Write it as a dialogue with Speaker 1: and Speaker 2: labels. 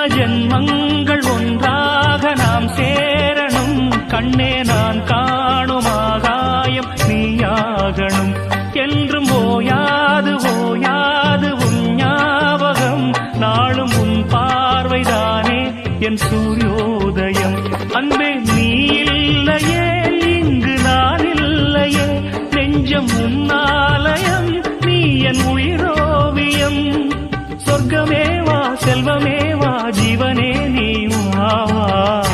Speaker 1: ஜென்மங்கள் ஒன்றாக நாம் சேரணும். கண்ணே நான் காணும் ஆகாயம் நீயாகணும். என்றும் ஓயாது ஓயாது உன் ஞாபகம். நாளும் உன் பார்வைதானே என் சூரியோதயம். அன்பே நீ இல்லையே இங்கு நான் இல்லையே. நெஞ்சம் உன்னாலயம் நீ என் உயிரோவியம். சொர்க்கமேவா செல்வமேவா ஜீவனே நீ வா வா.